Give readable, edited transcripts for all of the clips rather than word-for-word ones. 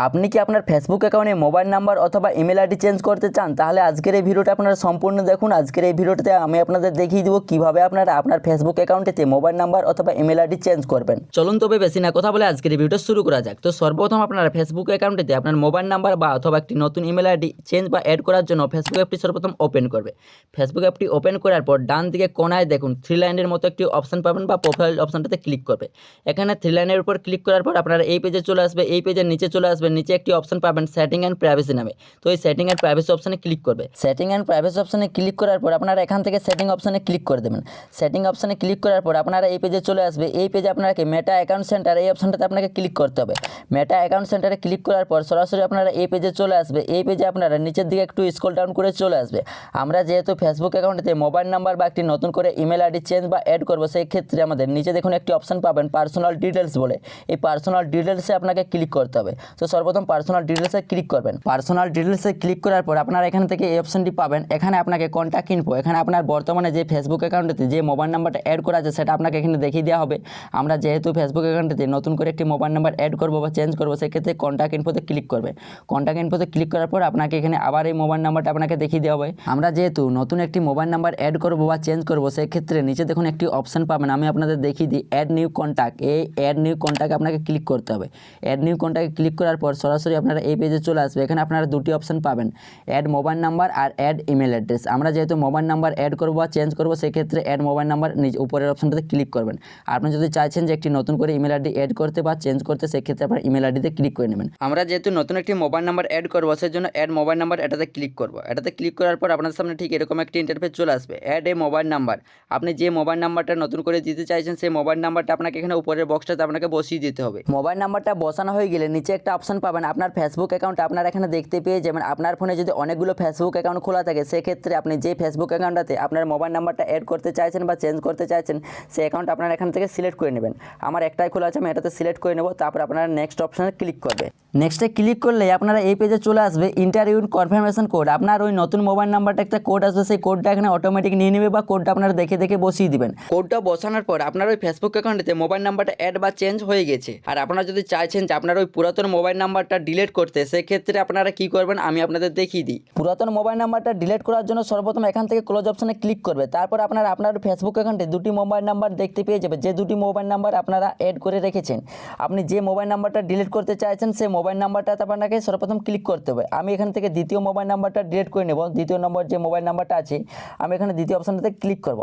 আপনি কি আপনার ফেসবুক অ্যাকাউন্টে মোবাইল নাম্বার অথবা ইমেল আইডি চেঞ্জ করতে চান? তাহলে আজকের এই ভিডিওটা আপনারা সম্পূর্ণ দেখুন। আজকের এই ভিডিওতে আমি আপনাদের দেখিয়ে দেবো কীভাবে আপনারা আপনার ফেসবুক অ্যাকাউন্টেতে মোবাইল নাম্বার অথবা ইমেল আইডি চেঞ্জ করবেন। চলুন তবে বেশি না কথা বলে আজকের এই ভিডিওটা শুরু করা যাক। তো সর্বপ্রথম আপনারা ফেসবুক অ্যাকাউন্টেতে আপনার মোবাইল নাম্বার বা অথবা একটি নতুন ইমেল আইডি চেঞ্জ বা অ্যাড করার জন্য ফেসবুক অ্যাপটি সর্বপ্রথম ওপেন করবে। ফেসবুক অ্যাপটি ওপেন করার পর ডান দিকে কোনায় দেখুন 3 লাইনের মতো একটি অপশন পাবেন বা প্রোফাইল অপশনটাতে ক্লিক করবে। এখানে 3 লাইনের উপর ক্লিক করার পর আপনারা এই পেজে চলে আসবে। এই পেজের নিচে চলে আসবে, নিচে একটি অপশন পাবেন সেটিং অ্যান্ড প্রাইভেসি নামে। তো এই সেটিং অ্যান্ড প্রাইভেসি অপশনে ক্লিক করবে। সেটিং অ্যান্ড প্রাইভেসি অপশনে ক্লিক করার পর আপনারা এখান থেকে সেটিং অপশনে ক্লিক করে দেবেন। সেটিং অপশনে ক্লিক করার পর আপনারা এই পেজে চলে আসবে। এই পেজে আপনাকে মেটা অ্যাকাউন্ট সেন্টার এই অপশনটাতে আপনাকে ক্লিক করতে হবে। মেটা অ্যাকাউন্ট সেন্টারে ক্লিক করার পর সরাসরি আপনারা এই পেজে চলে আসবে। এই পেজে আপনারা নিচের দিকে একটু স্ক্রল ডাউন করে চলে আসবে। আমরা যেহেতু ফেসবুক অ্যাকাউন্টেতে মোবাইল নাম্বার বা একটি নতুন করে ইমেল আইডি চেঞ্জ বা অ্যাড করবো, সেই ক্ষেত্রে আমাদের নিচে দেখুন একটি অপশন পাবেন পার্সোনাল ডিটেলস বলে। এই পার্সোনাল ডিটেলসে আপনাকে ক্লিক করতে হবে। তো সর্বপ্রথম পার্সোনাল ডিটেলসে ক্লিক করবেন। পার্সোনাল ডিটেলসে ক্লিক করার পর আপনারা এখান থেকে এই অপশনটি পাবেন। এখানে আপনাকে কন্ট্যাক্ট ইনফো, এখানে আপনার বর্তমানে যে ফেসবুক অ্যাকাউন্টেতে যে মোবাইল নাম্বারটা অ্যাড করা আছে সেটা আপনাকে এখানে দেখিয়ে দেওয়া হবে। আমরা যেহেতু ফেসবুক অ্যাকাউন্টেতে নতুন করে একটি মোবাইল নাম্বার অ্যাড করবো বা চেঞ্জ করবো, সেক্ষেত্রে কন্ট্যাক্ট ইনফোতে ক্লিক করবে। কন্ট্যাক্ট ইনফোতে ক্লিক করার পর আপনাকে এখানে আবার এই মোবাইল নাম্বারটা আপনাকে দেখিয়ে দেওয়া হবে। আমরা যেহেতু নতুন একটি মোবাইল নাম্বার অ্যাড করবো বা চেঞ্জ করবো, সেক্ষেত্রে নিচে দেখুন একটি অপশন পাবেন। আমি আপনাদের দেখিয়ে দিই, অ্যাড নিউ কন্ট্যাক্ট। এই অ্যাড নিউ কন্ট্যাক্টে আপনাকে ক্লিক করতে হবে। অ্যাড নিউ কন্ট্যাক্টে ক্লিক করার পর সরাসরি আপনারা এই পেজে চলে আসবে। এখানে আপনারা দুটি অপশন পাবেন, অ্যাড মোবাইল নাম্বার আর অ্যাড ইমেল অ্যাড্রেস। আমরা যেহেতু মোবাইল নাম্বার অ্যাড করবো বা চেঞ্জ করবো, সেক্ষেত্রে অ্যাড মোবাইল নাম্বার উপরের অপশনটাতে ক্লিক করবেন। আপনি যদি চাইছেন যে একটি নতুন করে ইমেল আইডি অ্যাড করতে বা চেঞ্জ করতে, সেক্ষেত্রে আপনার ইমেল আইডিতে ক্লিক করে নেবেন। আমরা যেহেতু নতুন একটি মোবাইল নাম্বার অ্যাড করবো, সেই জন্য অ্যাড মোবাইল নাম্বার এটাতে ক্লিক করবো। এটাতে ক্লিক করার পর আপনাদের সামনে ঠিক এরকম একটি ইন্টারফেস চলে আসবে, অ্যাড এ মোবাইল নাম্বার। আপনি যে মোবাইল নাম্বারটা নতুন করে দিতে চাইছেন, সেই মোবাইল নাম্বারটা আপনাকে এখানে উপরের বক্সটাতে আপনাকে বসিয়ে দিতে হবে। মোবাইল নাম্বারটা বসানো হয়ে গেলে নিচে একটা অপশন পাবেন আপনার ফেসবুক অ্যাকাউন্ট। আপনারা এখানে দেখতে পেয়ে যাবেন। আপনার ফোনে যদি অনেকগুলো ফেসবুক অ্যাকাউন্ট খোলা থাকে, সেক্ষেত্রে আপনি যে ফেসবুক অ্যাকাউন্টটাতে আপনার মোবাইল নাম্বারটা অ্যাড করতে চাইছেন বা চেঞ্জ করতে চাইছেন, সেই অ্যাকাউন্ট আপনারা এখান থেকে সিলেক্ট করে নেবেন। আমার একটাই খোলা আছে, আমি এটাতে সিলেক্ট করে নেব। তারপর আপনারা নেক্সট অপশনে ক্লিক করবে। নেক্সটে ক্লিক করলে আপনারা এই পেজে চলে আসবে, ইন্টারভিউ কনফার্মেশন কোড। আপনার ওই নতুন মোবাইল নাম্বারটা একটা কোড আসবে, সেই কোডটা এখানে অটোমেটিক নিয়ে নেবে বা কোডটা আপনারা দেখে দেখে বসিয়ে দিবেন। কোডটা বসানোর পর আপনার ওই ফেসবুক অ্যাকাউন্টেতে মোবাইল নাম্বারটা অ্যাড বা চেঞ্জ হয়ে গেছে। আর আপনারা যদি চাইছেন যে আপনার ওই পুরাতন মোবাইল নাম্বারটা ডিলিট করতে, সেক্ষেত্রে আপনারা কী করবেন আমি আপনাদের দেখিয়ে দিই। পুরাতন মোবাইল নাম্বারটা ডিলিট করার জন্য সর্বপ্রথম এখান থেকে ক্লোজ অপশনে ক্লিক করবে। তারপর আপনারা আপনার ফেসবুক অ্যাকাউন্টে দুটি মোবাইল নাম্বার দেখতে পেয়ে যাবে, যে দুটি মোবাইল নাম্বার আপনারা অ্যাড করে রেখেছেন। আপনি যে মোবাইল নাম্বারটা ডিলিট করতে চাইছেন, সেই মোবাইল নাম্বারটাতে আপনাকে সর্বপ্রথম ক্লিক করতে হবে। আমি এখান থেকে দ্বিতীয় মোবাইল নাম্বারটা ডিলিট করে নেব। দ্বিতীয় নম্বর যে মোবাইল নাম্বারটা আছে, আমি এখানে দ্বিতীয় অপশনটাতে ক্লিক করব।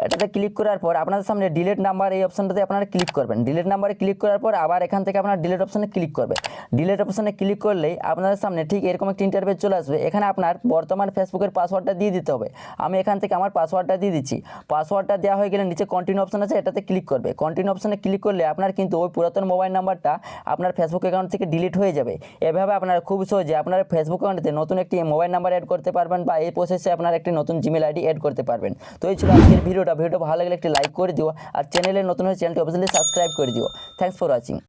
এটাতে ক্লিক করার পর আপনাদের সামনে ডিলিট নাম্বার এই অপশনটাতে আপনারা ক্লিক করবেন। ডিলিট নাম্বারে ক্লিক করার পর আবার এখান থেকে আপনারা ডিলিট অপশনে ক্লিক করবে। ডিলিট অপশনে ক্লিক করলেই আপনাদের সামনে ঠিক এরকম একটি ইন্টারফেস চলে আসবে। এখানে আপনার বর্তমান ফেসবুকের পাসওয়ার্ডটা দিয়ে দিতে হবে। আমি এখান থেকে আমার পাসওয়ার্ডটা দিয়ে দিচ্ছি। পাসওয়ার্ডটা দেওয়া হয়ে গেলে নিচে কন্টিনিউ অপশন আছে, এটাতে ক্লিক করবে। কন্টিনিউ অপশনে ক্লিক করলে আপনার কিন্তু ওই পুরাতন মোবাইল নাম্বারটা আপনার ফেসবুক অ্যাকাউন্ট থেকে ডিলিট হয়ে যাবে। এভাবে আপনারা খুব সহজে আপনার ফেসবুক অ্যাকাউন্টে নতুন একটি মোবাইল নাম্বার অ্যাড করতে পারবেন বা এই প্রসেসে আপনার একটি নতুন জিমেল আইডি অ্যাড করতে পারবেন। তো এই ছিল আজকের ভিডিওটা। ভালো লাগলে একটি লাইক করে দিও, আর চ্যানেলে নতুন হলে চ্যানেলটি অবশ্যই সাবস্ক্রাইব করে দিও। Thanks for watching.